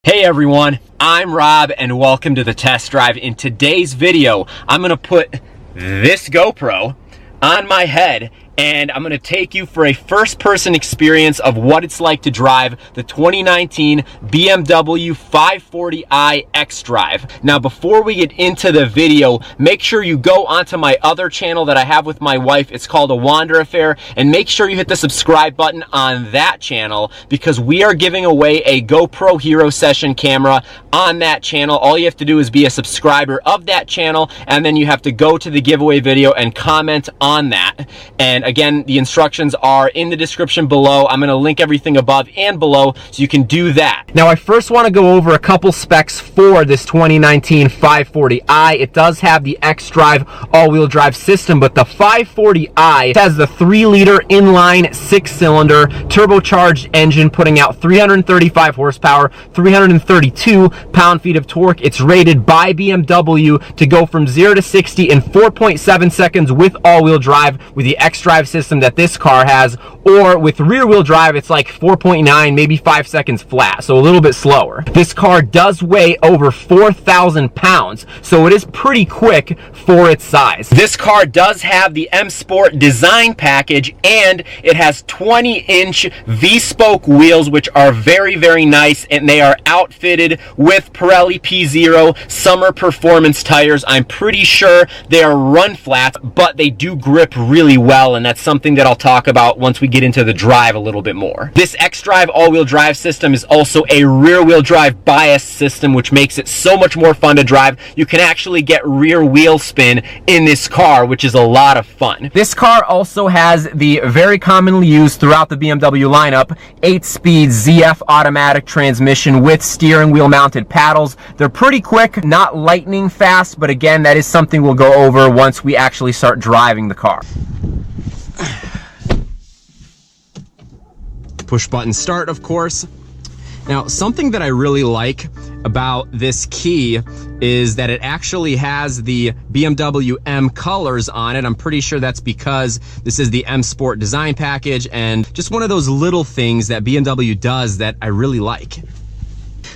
Hey everyone, I'm Rob and welcome to the test drive. In today's video, I'm gonna put this GoPro on my head and I'm gonna take you for a first-person experience of what it's like to drive the 2019 BMW 540i xDrive. Now, before we get into the video, make sure you go onto my other channel that I have with my wife. It's called A Wander Affair, and make sure you hit the subscribe button on that channel because we are giving away a GoPro Hero Session camera on that channel. All you have to do is be a subscriber of that channel, and then you have to go to the giveaway video and comment on that. And again, the instructions are in the description below. I'm gonna link everything above and below so you can do that. Now, I first wanna go over a couple specs for this 2019 540i. It does have the xDrive all-wheel drive system, but the 540i has the 3-liter inline 6-cylinder turbocharged engine putting out 335 horsepower, 332 pound-feet of torque. It's rated by BMW to go from 0 to 60 in 4.7 seconds with all-wheel drive with the xDrive system that this car has, or with rear-wheel drive it's like 4.9, maybe 5 seconds flat, so a little bit slower. This car does weigh over 4,000 pounds, so it is pretty quick for its size. This car does have the M Sport design package, and it has 20-inch V-spoke wheels, which are very, very nice, and they are outfitted with Pirelli P0 summer performance tires. I'm pretty sure they are run flats, but they do grip really well, and that's something that I'll talk about once we get into the drive a little bit more. This xDrive all-wheel drive system is also a rear-wheel drive bias system, which makes it so much more fun to drive. You can actually get rear wheel spin in this car, which is a lot of fun. This car also has the very commonly used throughout the BMW lineup 8-speed ZF automatic transmission with steering wheel mounted paddles. They're pretty quick, not lightning fast, but again, that is something we'll go over once we actually start driving the car. Push button start, of course. Now, something that I really like about this key is that it actually has the BMW M colors on it. I'm pretty sure that's because this is the M Sport design package, and just one of those little things that BMW does that I really like.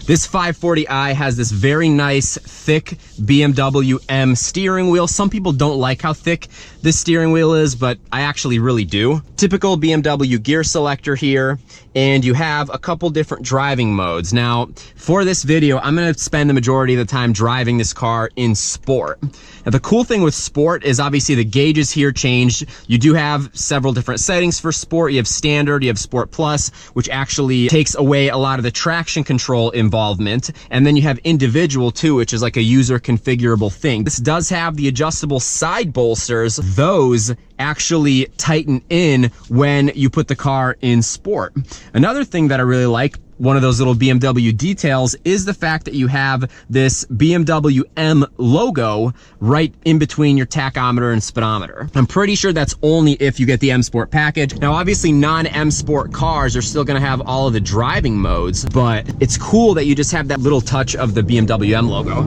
This 540i has this very nice, thick BMW M steering wheel. Some people don't like how thick this steering wheel is, but I actually really do. Typical BMW gear selector here, and you have a couple different driving modes. Now, for this video, I'm gonna spend the majority of the time driving this car in Sport. Now, the cool thing with Sport is obviously the gauges here changed. You do have several different settings for Sport. You have Standard, you have Sport Plus, which actually takes away a lot of the traction control involvement. And then you have Individual too, which is like a user configurable thing. This does have the adjustable side bolsters. Those actually tighten in when you put the car in Sport. Another thing that I really like, one of those little BMW details, is the fact that you have this BMW M logo right in between your tachometer and speedometer. I'm pretty sure that's only if you get the M Sport package. Now, obviously non-M Sport cars are still gonna have all of the driving modes, but it's cool that you just have that little touch of the BMW M logo.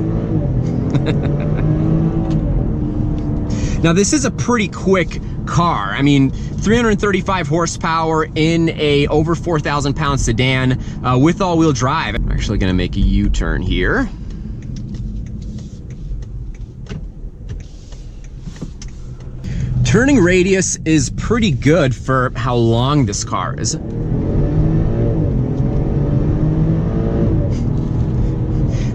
Now, this is a pretty quick car. I mean, 335 horsepower in a over 4,000 pound sedan with all-wheel drive. I'm actually gonna make a U-turn here. Turning radius is pretty good for how long this car is.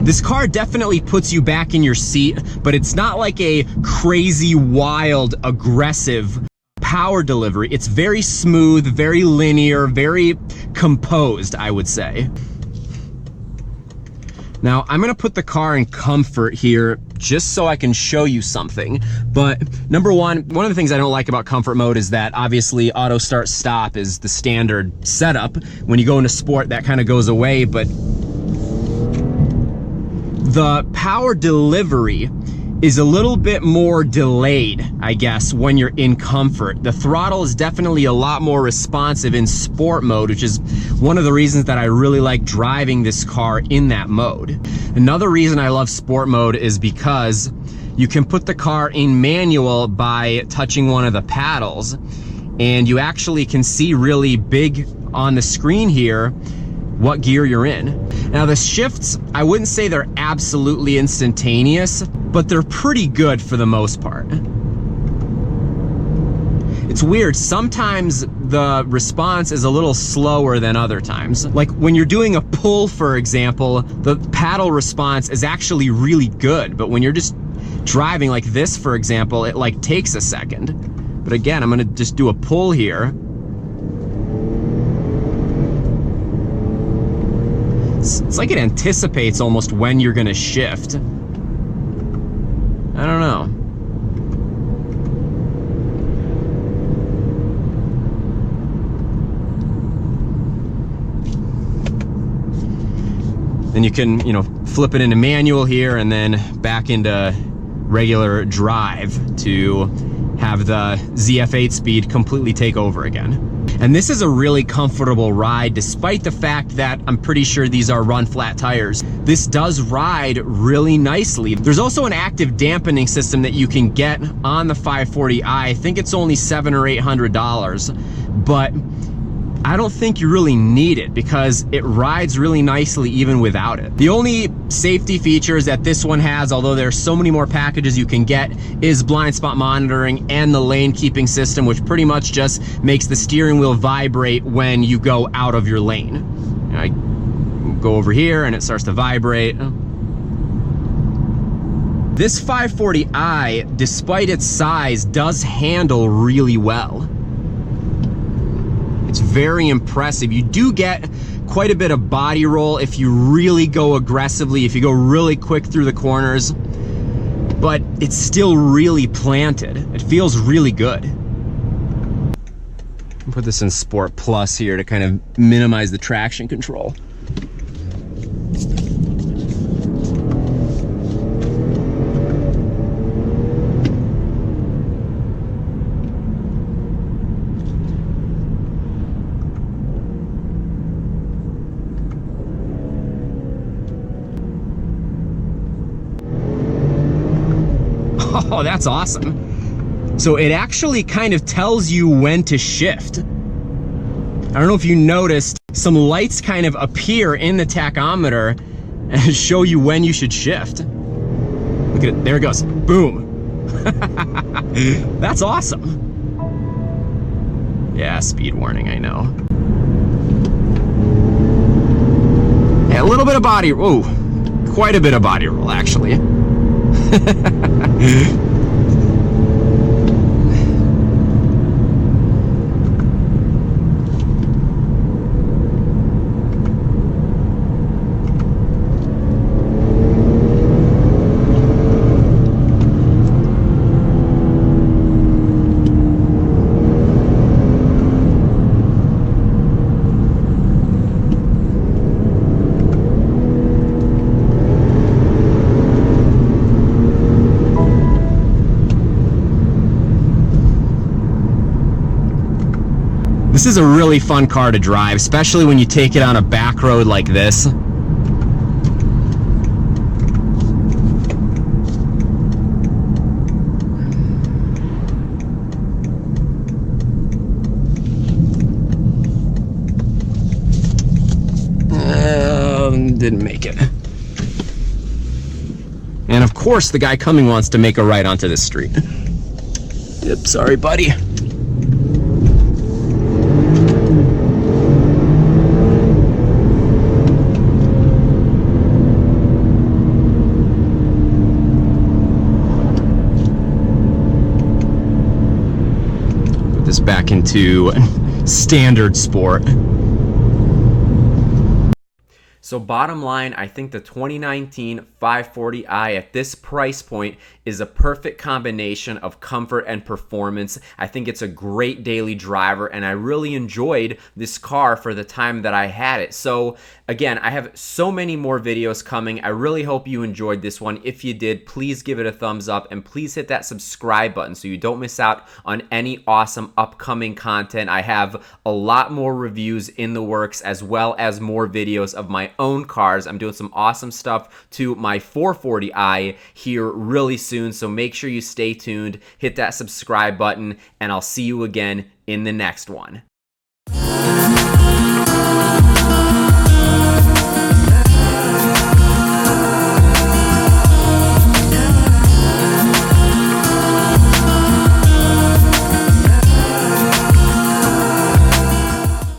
This car definitely puts you back in your seat, but it's not like a crazy, wild, aggressive power delivery. It's very smooth, very linear, very composed, I would say. Now, I'm gonna put the car in comfort here just so I can show you something. But number one of the things I don't like about comfort mode is that obviously auto start stop is the standard setup. When you go into Sport, that kind of goes away, but the power delivery is a little bit more delayed, I guess, when you're in comfort. The throttle is definitely a lot more responsive in Sport mode, which is one of the reasons that I really like driving this car in that mode. Another reason I love Sport mode is because you can put the car in manual by touching one of the paddles, and you actually can see really big on the screen here what gear you're in. Now the shifts, I wouldn't say they're absolutely instantaneous, but they're pretty good for the most part. It's weird, sometimes the response is a little slower than other times. Like when you're doing a pull, for example, the paddle response is actually really good, but when you're just driving like this, for example, it like takes a second. But again, I'm gonna just do a pull here. It's like it anticipates almost when you're gonna shift. I don't know. Then you can, flip it into manual here and then back into regular drive to have the ZF8 speed completely take over again. And this is a really comfortable ride, despite the fact that I'm pretty sure these are run flat tires. This does ride really nicely. There's also an active dampening system that you can get on the 540i. I think it's only $700 or $800, but I don't think you really need it because it rides really nicely even without it. The only safety features that this one has, although there's so many more packages you can get, is blind spot monitoring and the lane keeping system, which pretty much just makes the steering wheel vibrate when you go out of your lane. I go over here and it starts to vibrate. This 540i, despite its size, does handle really well. It's very impressive. You do get quite a bit of body roll if you really go aggressively, if you go really quick through the corners, but it's still really planted. It feels really good. I'll put this in Sport Plus here to kind of minimize the traction control. Oh, that's awesome. So it actually kind of tells you when to shift. I don't know if you noticed, some lights kind of appear in the tachometer and show you when you should shift. Look at it, there it goes, boom. That's awesome. Yeah, speed warning, I know. Yeah, a little bit of body, whoa, quite a bit of body roll actually. This is a really fun car to drive, especially when you take it on a back road like this. Didn't make it. And of course, the guy coming wants to make a right onto this street. Yep, sorry, buddy. Back into standard sport. So bottom line, I think the 2019 540i at this price point is a perfect combination of comfort and performance. I think it's a great daily driver, and I really enjoyed this car for the time that I had it. So again, I have so many more videos coming. I really hope you enjoyed this one. If you did, please give it a thumbs up, and please hit that subscribe button so you don't miss out on any awesome upcoming content. I have a lot more reviews in the works, as well as more videos of my own cars. I'm doing some awesome stuff to my 440i here really soon, so make sure you stay tuned, hit that subscribe button, and I'll see you again in the next one.